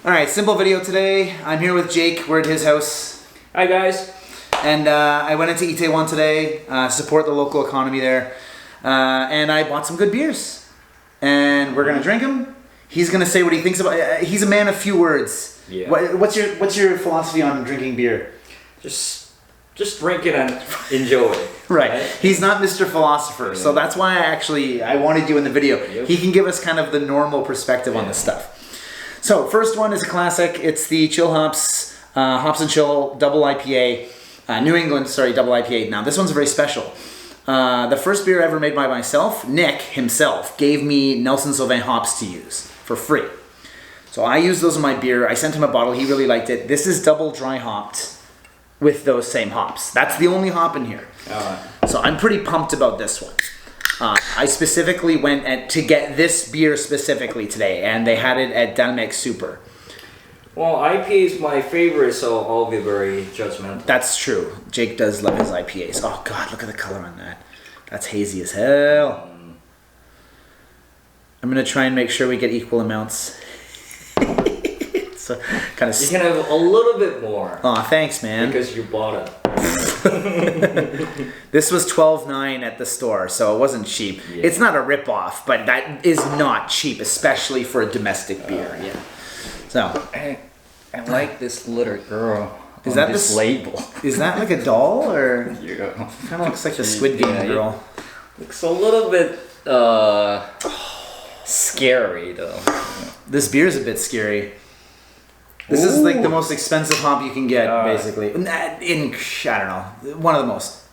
Alright, simple video today. I'm here with Jake. We're at his house. Hi guys. And I went into Itaewon today, support the local economy there. And I bought some good beers. And we're going to drink them. He's going to say what he thinks about he's a man of few words. Yeah. What's your philosophy on drinking beer? Just drink it and enjoy it. Right. He's not Mr. Philosopher. So that's why I wanted you in the video. Yep. He can give us kind of the normal perspective on this stuff. So first one is a classic. It's the Chill Hops, Hops and Chill Double IPA, New England, double IPA. Now this one's very special. The first beer ever made by myself, Nick himself, gave me Nelson Sauvin hops to use for free. So I used those in my beer. I sent him a bottle. He really liked it. This is double dry hopped with those same hops. That's the only hop in here. So I'm pretty pumped about this one. I specifically went to get this beer specifically today, and they had it at Dalmec Super. Well, IPA is my favorite, so I'll be very judgmental. That's true. Jake does love his IPAs. Oh God, look at the color on that. That's hazy as hell. I'm gonna try and make sure we get equal amounts. So kind of. You can have a little bit more. Oh, thanks, man. Because you bought it. This was $12.9 at the store, so it wasn't cheap. Yeah. It's not a rip-off, but that is not cheap, especially for a domestic beer. Yeah. So I like this little girl. Is that this label? Is that like a doll or? Yeah. Kind of looks like the Squid Game girl. Looks a little bit scary though. This beer is a bit scary. This is like the most expensive hop you can get, basically. I don't know, one of the most.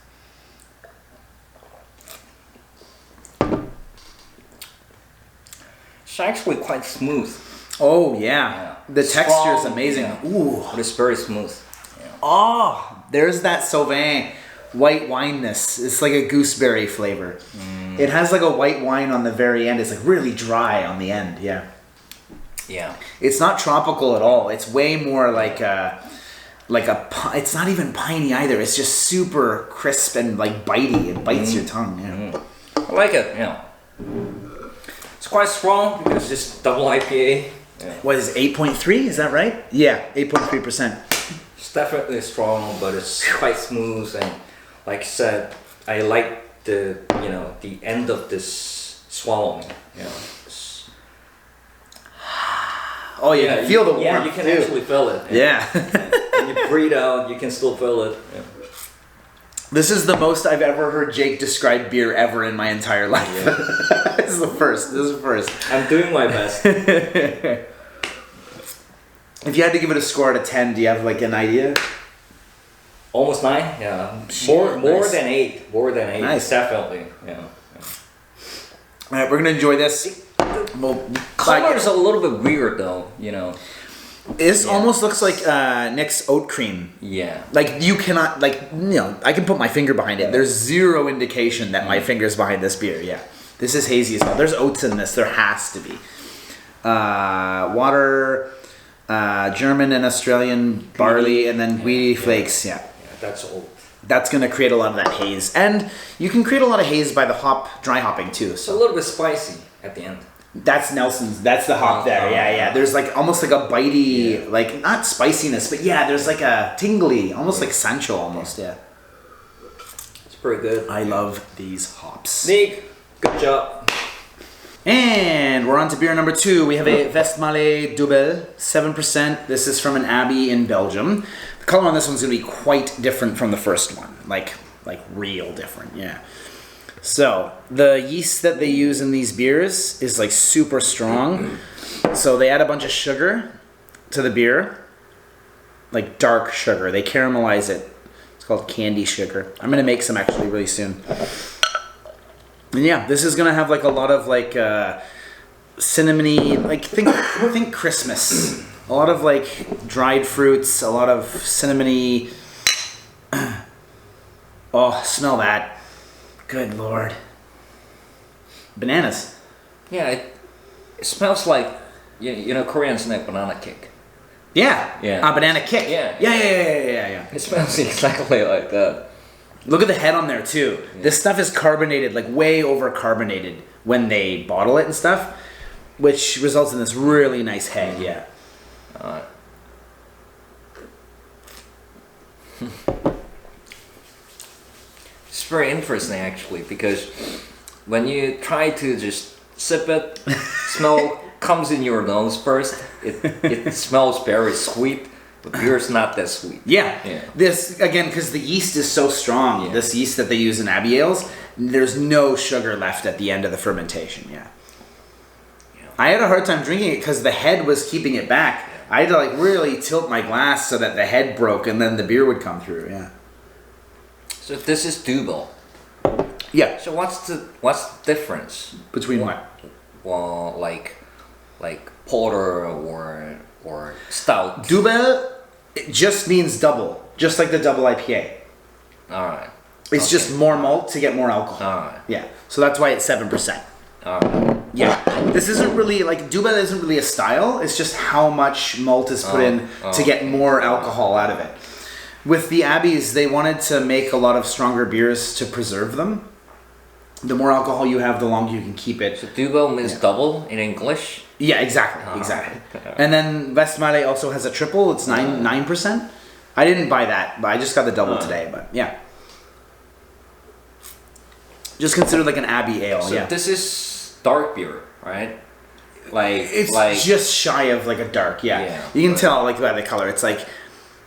It's actually quite smooth. Oh yeah, the texture is amazing. Yeah. Ooh, But it's very smooth. Yeah. Oh, there's that Sauvin white wineness. It's like a gooseberry flavor. It has like a white wine on the very end. It's like really dry on the end. Yeah. Yeah. It's not tropical at all. It's way more like it's not even piney either. It's just super crisp and like bitey. It bites your tongue. Yeah. I like it. It's quite strong because it's double IPA. Yeah. What is it, 8.3? Is that right? Yeah, 8.3%. It's definitely strong, but it's quite smooth, and like I said, I like the end of this swallowing. Oh, you can feel the warmth. Yeah, you can actually feel it. Yeah. When you breathe out, you can still feel it. Yeah. This is the most I've ever heard Jake describe beer ever in my entire life. Yeah. This is the first. I'm doing my best. If you had to give it a score out of 10, do you have like an idea? Almost 9. Yeah. More nice. than 8. More than 8. Nice. Definitely. Yeah. All right, we're gonna enjoy this. Color is a little bit weird though. This almost looks like Nick's oat cream. Yeah. Like you cannot I can put my finger behind it. There's zero indication that my finger's behind this beer. Yeah. This is hazy as well. There's oats in this. There has to be. Water, German and Australian barley, and then wheaty flakes. Yeah. That's oat. That's going to create a lot of that haze. And you can create a lot of haze by the dry hopping too. It's a little bit spicy at the end. That's Nelson's. That's the hop there. Yeah. There's like almost like a bitey, like not spiciness, but yeah, there's like a tingly, almost like Sancho almost. Yeah. It's pretty good. I love these hops. Nick, good job. And we're on to beer number 2. We have a Westmalle Double, 7%. This is from an abbey in Belgium. The color on this one's going to be quite different from the first one. Like real different, yeah. So, the yeast that they use in these beers is like super strong. So they add a bunch of sugar to the beer. Like dark sugar. They caramelize it. It's called candy sugar. I'm going to make some actually really soon. And yeah, this is gonna have like a lot of like cinnamony, like think Christmas. A lot of like dried fruits, a lot of cinnamony. Oh, smell that! Good Lord. Bananas. Yeah, it smells like Koreans like banana cake. Yeah. Yeah. A banana kick. Yeah. Yeah. It smells exactly like that. Look at the head on there too. Yeah. This stuff is carbonated, like way over carbonated when they bottle it and stuff, which results in this really nice head. Yeah. Alright. It's very interesting actually, because when you try to just sip it, smell comes in your nose first. It smells very sweet, but beer is not that sweet. Yeah. Yeah. This, again, because the yeast is so strong, Yeah. this yeast that they use in Abbey ales, there's no sugar left at the end of the fermentation, yeah. I had a hard time drinking it because the head was keeping it back. I had to like really tilt my glass so that the head broke and then the beer would come through, yeah. So this is double. Yeah. So what's the difference? Between what? Well, like porter or stout. Double, it just means double, just like the double IPA. All right. It's just more malt to get more alcohol. All right. Yeah. So that's why it's 7%. All right. Yeah. This isn't really, like, double isn't really a style. It's just how much malt is put in to get more alcohol out of it. With the Abbeys, they wanted to make a lot of stronger beers to preserve them. The more alcohol you have, the longer you can keep it. So double means double in English. Yeah, exactly, exactly. And then Westmalle also has a triple. It's 9%. I didn't buy that, but I just got the double today. But yeah, just considered like an Abbey ale. So yeah, this is dark beer, right? Like it's just shy of like a dark. Yeah, Yeah, you can tell like by the color. It's like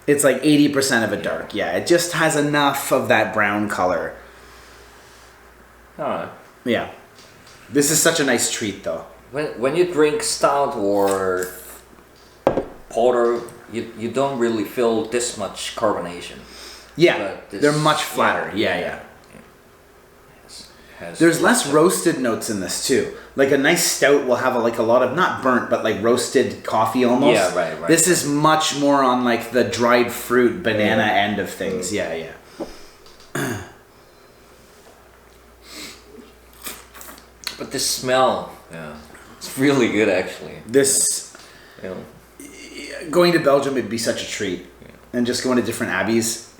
80% of a dark. Yeah, it just has enough of that brown color. Alright. Yeah, this is such a nice treat though. When you drink stout or porter, you don't really feel this much carbonation. Yeah, But this- they're much flatter. Yeah. There's less roasted notes in this too. Like a nice stout will have a lot of not burnt but like roasted coffee almost. Yeah, right. This is much more on like the dried fruit banana end of things. Yeah. But the smell, it's really good actually. This You know. going to Belgium would be such a treat, and just going to different abbeys.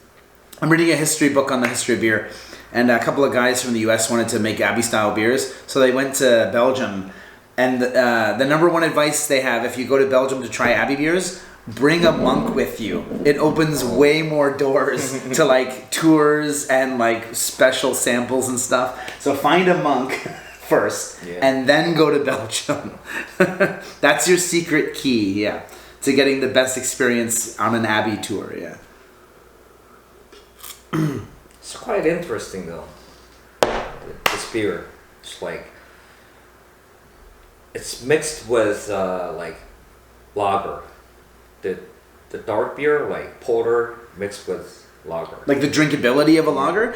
I'm reading a history book on the history of beer, and a couple of guys from the U.S. wanted to make abbey style beers, so they went to Belgium. And the number one advice they have if you go to Belgium to try abbey beers, bring a monk with you. It opens way more doors to like tours and like special samples and stuff. So find a monk first and then go to Belgium. That's your secret key, to getting the best experience on an abbey tour, It's quite interesting though. This beer, it's like it's mixed with like lager. The dark beer like porter mixed with lager. Like the drinkability of a lager.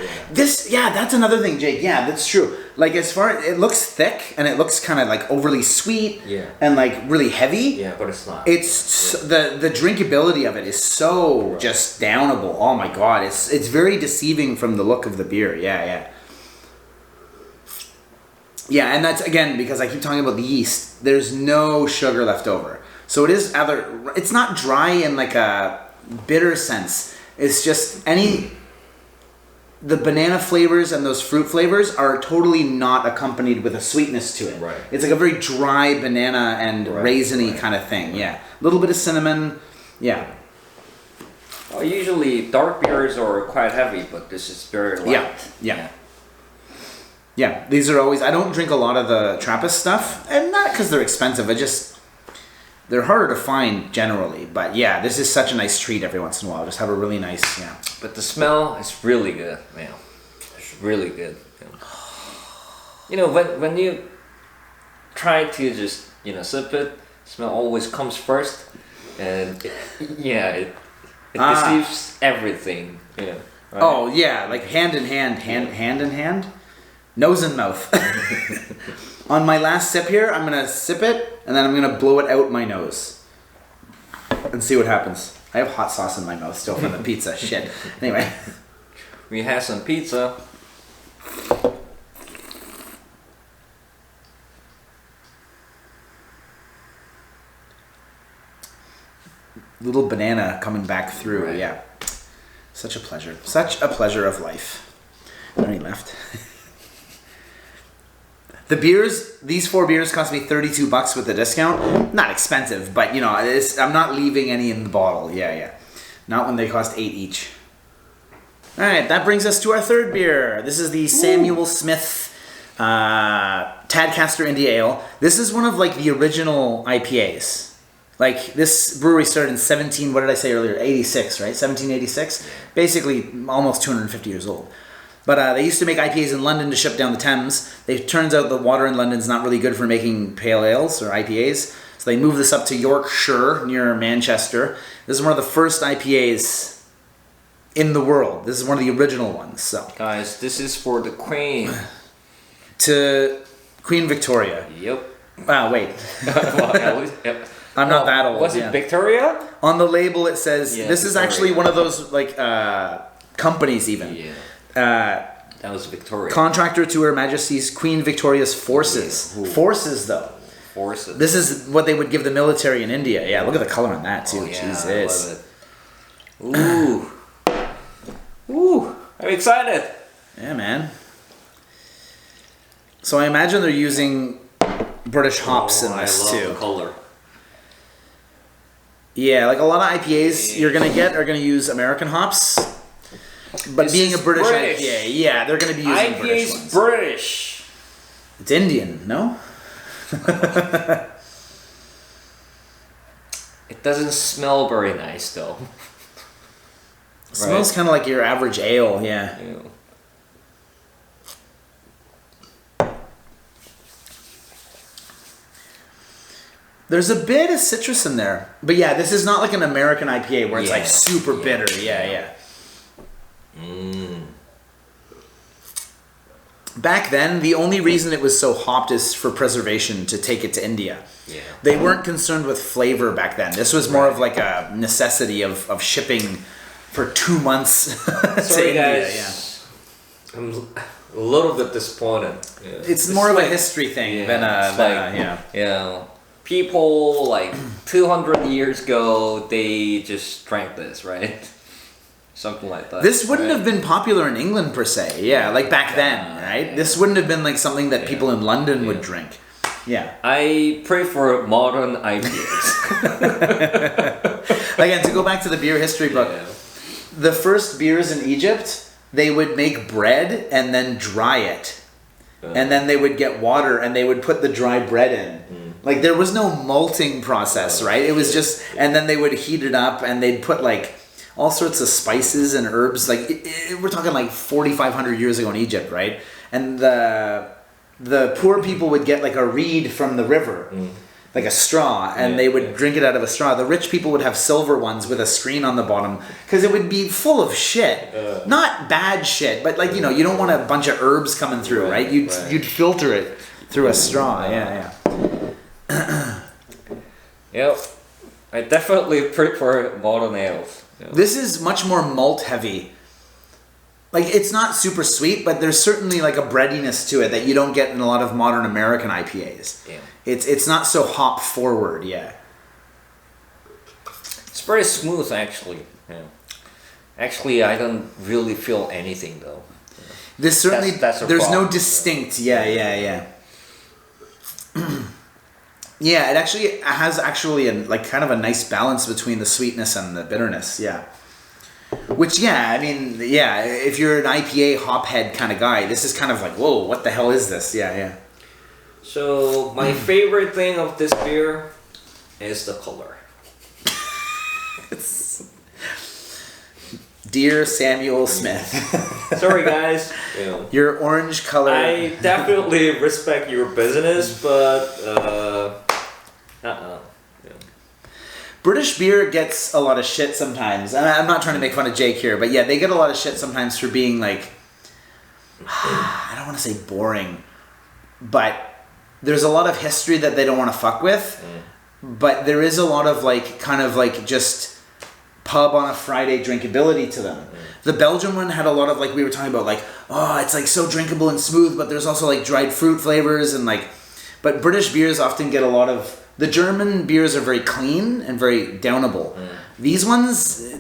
Yeah. That's another thing, Jake. Yeah, that's true. Like as far it looks thick and it looks kind of like overly sweet. And like really heavy. Yeah, but it's not. It's the drinkability of it is so just downable. Oh my god, it's very deceiving from the look of the beer. Yeah, and that's again because I keep talking about the yeast. There's no sugar left over. So it is either it's not dry in like a bitter sense. It's just the banana flavors and those fruit flavors are totally not accompanied with a sweetness to it. Right. It's like a very dry banana and raisiny kind of thing. Yeah. A little bit of cinnamon. Yeah. Well, usually dark beers are quite heavy, but this is very light. Yeah, these are always I don't drink a lot of the Trappist stuff, and not because they're expensive. They're harder to find generally, but yeah, this is such a nice treat every once in a while. Just have a really nice, But the smell is really good, man. It's really good. You know, when you try to just sip it, smell always comes first, and it deceives everything. Right? Oh yeah, like hand in hand, nose and mouth. On my last sip here, I'm gonna sip it and then I'm gonna blow it out my nose and see what happens. I have hot sauce in my mouth still from the pizza. Shit. Anyway, we had some pizza. little banana coming back through. Right. Yeah, such a pleasure. Such a pleasure of life. Is there any left? The beers, these 4 beers cost me $32 with the discount. Not expensive, but you know, I'm not leaving any in the bottle. Yeah. Not when they cost $8 each. All right, that brings us to our third beer. This is the Samuel Smith Tadcaster India Ale. This is one of like the original IPAs. Like this brewery started in what did I say earlier? 86, right? 1786. Basically almost 250 years old. But they used to make IPAs in London to ship down the Thames. It turns out the water in London's not really good for making pale ales or IPAs. So they moved this up to Yorkshire near Manchester. This is one of the first IPAs in the world. This is one of the original ones. So Guys, this is for the Queen. To Queen Victoria. Yep. Wow, wait. Well, at least, yep. I'm not that old. Was it Victoria? On the label it says, this is Victoria. actually one of those like companies even. Yeah. That was Victoria. Contractor to Her Majesty's Queen Victoria's forces. Yeah. Forces though. Forces. This is what they would give the military in India. Yeah, look at the color on that too. Oh, yeah, Jesus. I love it. Ooh. I'm excited. Yeah, man. So I imagine they're using British hops in this I love too. the color. Yeah, like a lot of IPAs you're gonna get are gonna use American hops. But This being a is British British. IPA, yeah, they're gonna be using British IPA's ones. British. It's Indian, no? It doesn't smell very nice though. It smells kind of like your average ale, yeah. Ew. There's a bit of citrus in there. But yeah, this is not like an American IPA where it's like super bitter. Yeah. Back then, the only reason it was so hopped is for preservation to take it to India. Yeah. They weren't concerned with flavor back then. This was more of like a necessity of shipping for 2 months to Sorry India. guys. I'm a little bit disappointed. Yeah. It's more of a history thing than Yeah. People like 200 years ago, they just drank this, right? Something like that. This wouldn't have been popular in England per se, like back then, right? Yeah. This wouldn't have been like something that people in London would drink. Yeah. I prefer modern IPAs. Again, to go back to the beer history book, the first beers in Egypt, they would make bread and then dry it. And then they would get water and they would put the dry bread in. Like there was no malting process, right? It was just, and then they would heat it up and they'd put like all sorts of spices and herbs. Like we're talking like 4,500 years ago in Egypt, right? And the poor people would get like a reed from the river, like a straw, and they would drink it out of a straw. The rich people would have silver ones with a screen on the bottom because it would be full of shit. Not bad shit, but like, you know, you don't want a bunch of herbs coming through, right? You'd filter it through a straw. Yep. I definitely prefer modern ales. This is much more malt heavy. Like it's not super sweet, but there's certainly like a breadiness to it that you don't get in a lot of modern American IPAs. Yeah. It's not so hop forward, It's very smooth actually. Yeah. Actually, I don't really feel anything though. This certainly That's a there's problem. no distinct. Yeah. Yeah, it actually has like kind of a nice balance between the sweetness and the bitterness. Yeah. Which I mean, if you're an IPA hophead kind of guy, this is kind of like, whoa, what the hell is this? Yeah. So my favorite thing of this beer is the color. Dear Samuel Smith. Sorry guys. Your orange color. I definitely respect your business, but British beer gets a lot of shit sometimes, and I'm not trying to make fun of Jake here, but yeah, they get a lot of shit sometimes for being like, I don't want to say boring, but there's a lot of history that they don't want to fuck with, but there is a lot of like, kind of like just pub on a Friday drinkability to them. The Belgian one had a lot of like, we were talking about like, oh, it's like so drinkable and smooth, but there's also like dried fruit flavors and like, but British beers often get a lot of, the German beers are very clean and very downable. These ones,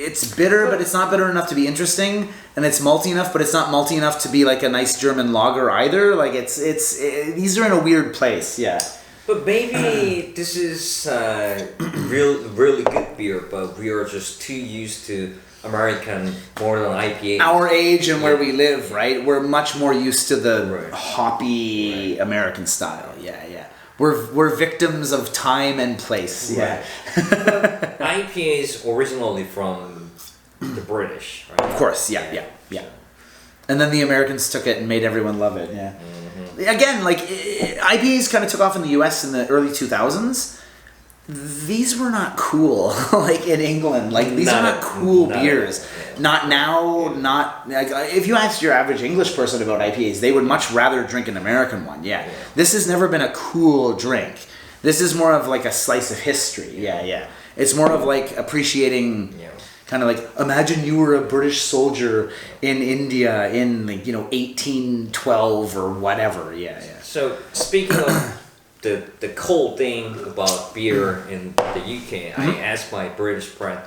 it's bitter, but it's not bitter enough to be interesting, and it's malty enough, but it's not malty enough to be like a nice German lager either. Like these are in a weird place. Yeah. But maybe this is really good beer, but we are just too used to American more than IPA. Our age and where we live, right? We're much more used to the hoppy American style. Yeah, yeah. We're victims of time and place. Yeah. But IPA is originally from the British, right? Of course, yeah. And then the Americans took it and made everyone love it. Yeah. Again, like IPAs kind of took off in the US in the early 2000s. These were not cool, like in England. Like these are not cool beers. Not now. Not like, if you asked your average English person about IPAs, they would much rather drink an American one. Yeah, this has never been a cool drink. This is more of like a slice of history. Yeah. It's more of like appreciating. Kind of like, imagine you were a British soldier in India in 1812 or whatever. Yeah. So speaking of the cool thing about beer in the UK, I asked my British friend,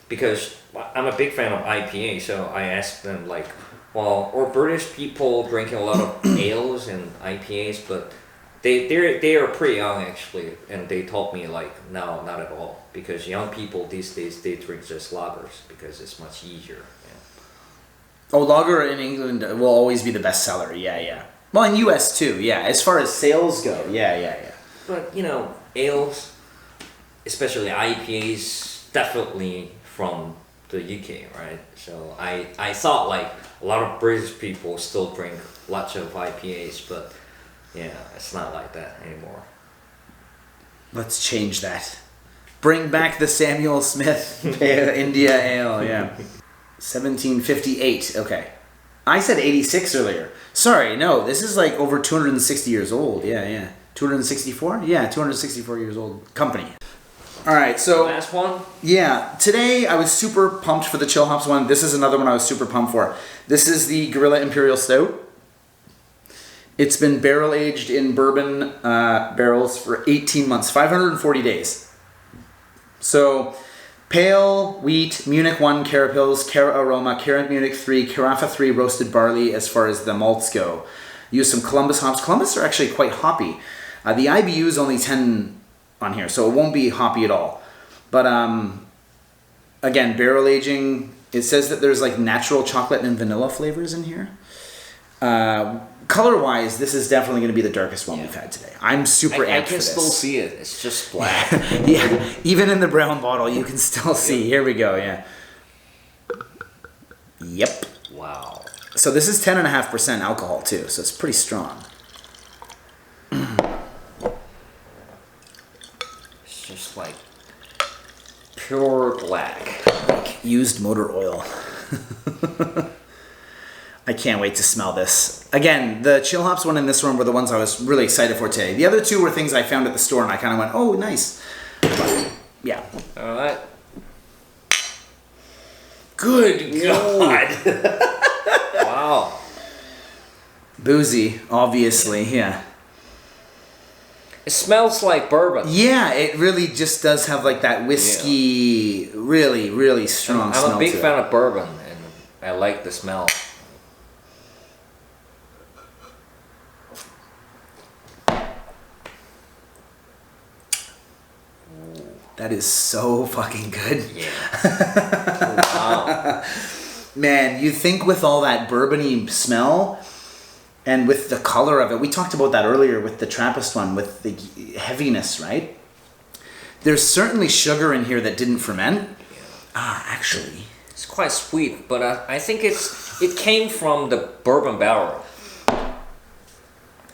because I'm a big fan of IPA, so I asked them like, well, are British people drinking a lot of ales and IPAs? But they are pretty young actually, and they told me like, no, not at all, because young people these days they drink just lagers because it's much easier. Oh, lager in England will always be the best seller. Yeah. Well, in US too. Yeah, as far as sales go. Yeah. But ales, especially IPAs, definitely from the UK, right? So I thought like a lot of British people still drink lots of IPAs, but yeah, it's not like that anymore. Let's change that. Bring back the Samuel Smith India Ale, yeah. 1758, okay. I said 86 earlier. Sorry, no, this is like over 260 years old. Yeah. 264? Yeah, 264 years old. Company. All right, so last one? Yeah, today I was super pumped for the Chill Hops one. This is another one I was super pumped for. This is the Guerrilla Imperial Stout. It's been barrel aged in bourbon barrels for 18 months, 540 days. So, pale wheat, Munich 1 Carapils, Cara Aroma, Cara Munich 3, Carafa 3 roasted barley as far as the malts go. Use some Columbus hops. Columbus are actually quite hoppy. The IBU is only 10 on here, so it won't be hoppy at all. But again, barrel aging, it says that there's like natural chocolate and vanilla flavors in here. Color-wise, this is definitely going to be the darkest one we've had today. I'm super amped for this. I can still see it. It's just black. Yeah, even in the brown bottle, you can still see. Here we go, yeah. Yep. Wow. So this is 10.5% alcohol too, so it's pretty strong. It's just like pure black. Like used motor oil. I can't wait to smell this. Again, the Chill Hops one and this one were the ones I was really excited for today. The other two were things I found at the store and I kind of went, oh, nice. But, yeah. All right. Good God. Wow. Boozy, obviously, yeah. It smells like bourbon. Yeah, it really just does have like that whiskey, really, really strong smell. I'm a big fan of bourbon and I like the smell. That is so fucking good. Yeah. Wow. Man, you think with all that bourbony smell and with the color of it, we talked about that earlier with the Trappist one, with the heaviness, right? There's certainly sugar in here that didn't ferment. Actually. It's quite sweet, but I think it came from the bourbon barrel.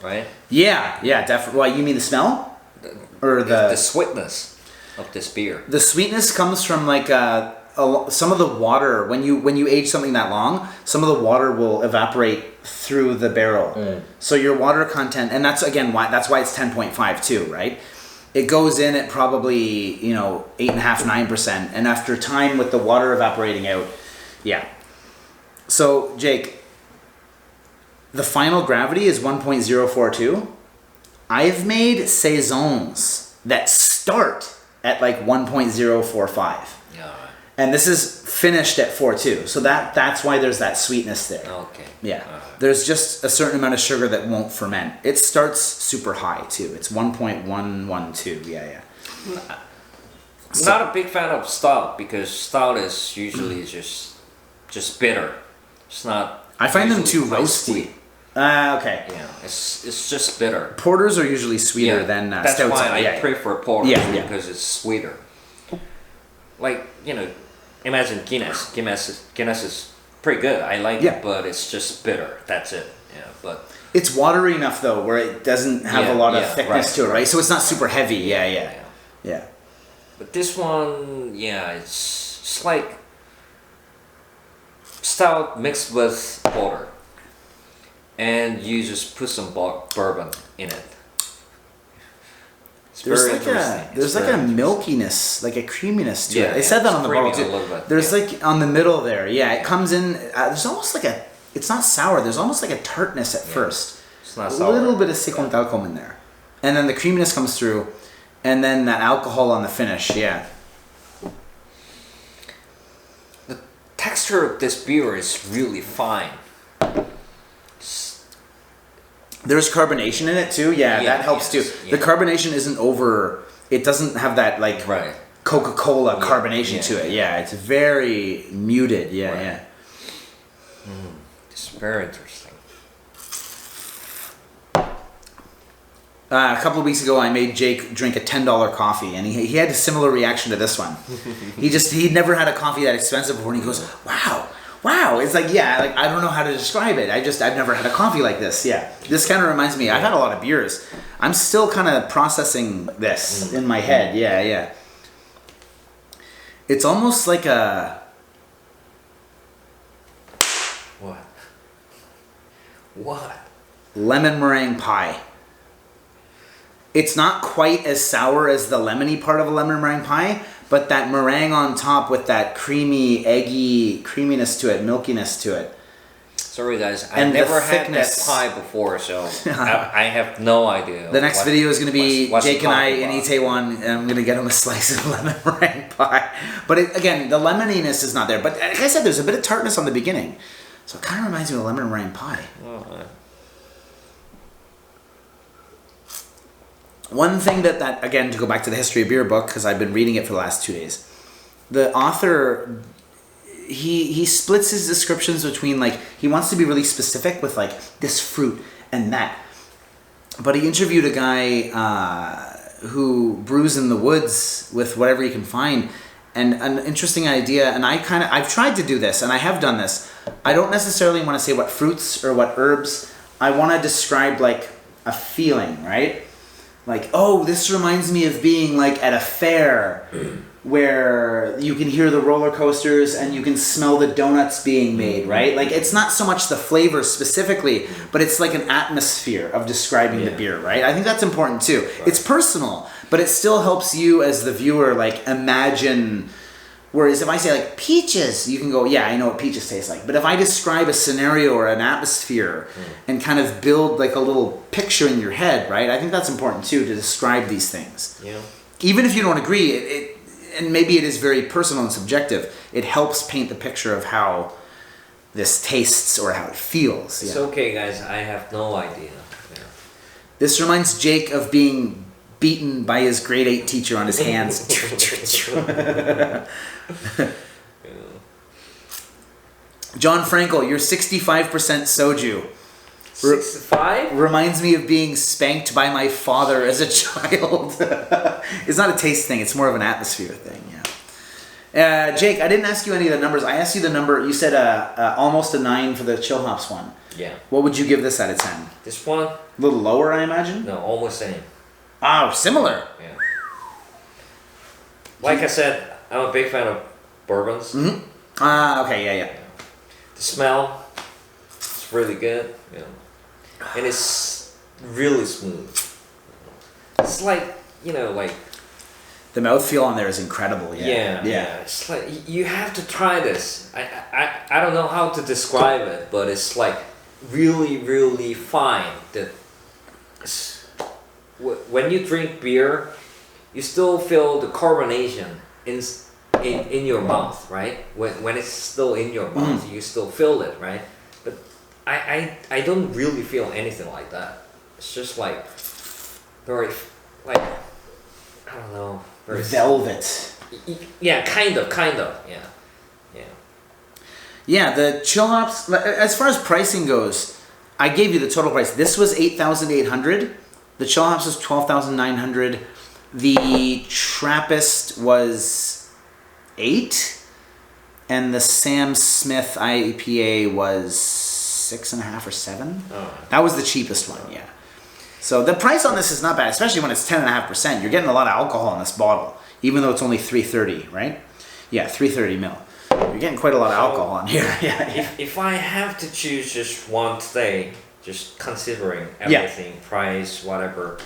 Right? Yeah, definitely. Well, you mean the smell? Or the sweetness of this beer. The sweetness comes from like some of the water. When you age something that long, some of the water will evaporate through the barrel. So your water content, and that's again why it's 10.5 too, right? It goes in at probably 8.5, 9%, and after time with the water evaporating out, yeah. So Jake, the final gravity is 1.042. I've made saisons that start at like 1.045. Yeah. And this is finished at 4.2. So that's why there's that sweetness there. Okay. Yeah. There's just a certain amount of sugar that won't ferment. It starts super high too. It's 1.112. Yeah. Not a big fan of stout because stout is usually just bitter. It's not. I find them too quite roasty. sweet. Okay. Yeah, it's just bitter. Porters are usually sweeter than that's stouts. why I prefer porter because it's sweeter. Like imagine Guinness. Guinness is pretty good. I like it, but it's just bitter. That's it. Yeah, but it's watery enough though, where it doesn't have a lot of thickness to it, right? So it's not super heavy. Yeah. But this one, it's like stout mixed with porter, and you just put some bourbon in it. It's there's very like interesting. there's like a milkiness, like a creaminess to it. They said that on the creamy bottle a little too. bit, There's like on the middle there. Yeah, it comes in. There's almost like a. It's not sour. There's almost like a tartness at first. It's not a sour. little bit of Sequent Talcum in there, and then the creaminess comes through, and then that alcohol on the finish. Yeah. The texture of this beer is really fine. There's carbonation in it too. Yeah, that helps too. Yeah. The carbonation isn't over. It doesn't have that like Coca-Cola carbonation to it. Yeah, it's very muted. Yeah. It's very interesting. A couple of weeks ago, I made Jake drink a $10 coffee, and he had a similar reaction to this one. He'd never had a coffee that expensive before, and he goes, "Wow!" It's like, I don't know how to describe it. I've never had a coffee like this. Yeah, this kind of reminds me. I've had a lot of beers. I'm still kind of processing this in my head. Yeah. It's almost like a what lemon meringue pie. It's not quite as sour as the lemony part of a lemon meringue pie, but that meringue on top with that creamy, eggy creaminess to it, milkiness to it. Sorry guys, I never had that pie before, so I have no idea. The next video is going to be Jake and I in Itaewon, and I'm going to get him a slice of lemon meringue pie. But again, the lemoniness is not there. But like I said, there's a bit of tartness on the beginning. So it kind of reminds me of a lemon meringue pie. One thing that again, to go back to the History of Beer book, because I've been reading it for the last 2 days, the author, he splits his descriptions between, like, he wants to be really specific with, like, this fruit and that. But he interviewed a guy who brews in the woods with whatever he can find. And an interesting idea, and I've tried to do this, and I have done this. I don't necessarily want to say what fruits or what herbs. I want to describe, like, a feeling, right? Like, oh, this reminds me of being like at a fair where you can hear the roller coasters and you can smell the donuts being made, right? Like, it's not so much the flavor specifically, but it's like an atmosphere of describing the beer, right? I think that's important too. Right. It's personal, but it still helps you as the viewer, like, imagine. Whereas if I say, like, peaches, you can go, yeah, I know what peaches taste like. But if I describe a scenario or an atmosphere and kind of build, like, a little picture in your head, right? I think that's important, too, to describe these things. Yeah. Even if you don't agree, and maybe it is very personal and subjective, it helps paint the picture of how this tastes or how it feels. It's okay, guys. I have no idea. Yeah. This reminds Jake of being beaten by his grade 8 teacher on his hands. John Frankel, you're 65% soju. 65? Reminds me of being spanked by my father as a child. It's not a taste thing, it's more of an atmosphere thing, yeah. Jake, I didn't ask you any of the numbers. I asked you the number, you said almost a 9 for the Chill Hops one. Yeah. What would you give this out of 10? This one? A little lower, I imagine? No, almost same. Oh, similar. Yeah. Like I said, I'm a big fan of bourbons. Mm-hmm. Okay, yeah. The smell, it's really good, you know. And it's really smooth. It's like, you know, like... The mouthfeel on there is incredible, yeah. Yeah. It's like, you have to try this. I don't know how to describe it, but it's like really, really fine. When you drink beer, you still feel the carbonation in in your mouth, right? When it's still in your mouth, you still feel it, right? But I don't really feel anything like that. It's just like very like I don't know, very Velvet. Yeah, kind of, yeah. Yeah, the chill hops. As far as pricing goes, I gave you the total price. This was 8,800. The chill hops was 12,900. The Trappist was 8, and the Sam Smith IPA was 6.5 or 7. Oh. That was the cheapest one. Yeah. So the price on this is not bad, especially when it's 10.5%. You're getting a lot of alcohol in this bottle, even though it's only 330, right? Yeah, 330 mil. You're getting quite a lot of alcohol in here. Yeah. If I have to choose just one today, just considering everything, price, whatever,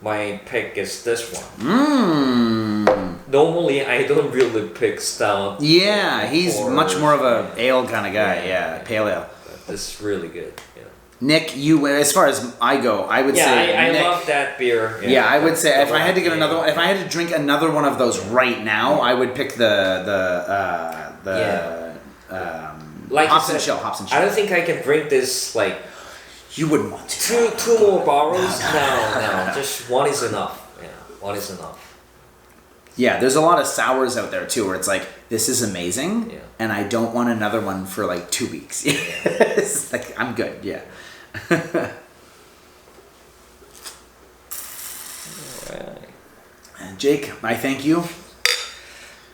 my pick is this one. Normally, I don't really pick stout. Yeah, he's much more of a ale kind of guy. Yeah, pale ale. But this is really good. Yeah. Nick, you as far as I go, I would say I Nick, love that beer. Yeah, I would say if I had to get another one, if I had to drink another one of those right now, I would pick like hops and chill. I don't think I can drink this like. You wouldn't want to. Two more bottles? No. Just one is enough. Yeah, one is enough. Yeah, there's a lot of sours out there too, where it's like, this is amazing, and I don't want another one for like 2 weeks. It's like, I'm good. Yeah. Alright. Jake, I thank you.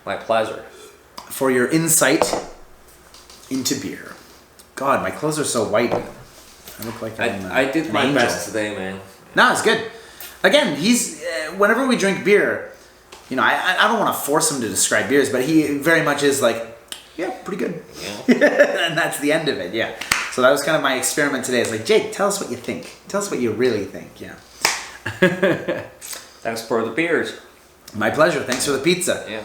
My pleasure. For your insight into beer. God, my clothes are so white. I look like I did my best today, man. No, it's good. Again, he's whenever we drink beer, you know, I don't want to force him to describe beers, but he very much is like, yeah, pretty good. Yeah. And that's the end of it, yeah. So that was kind of my experiment today. It's like, Jake, tell us what you think. Tell us what you really think, yeah. Thanks for the beers. My pleasure. Thanks for the pizza. Yeah.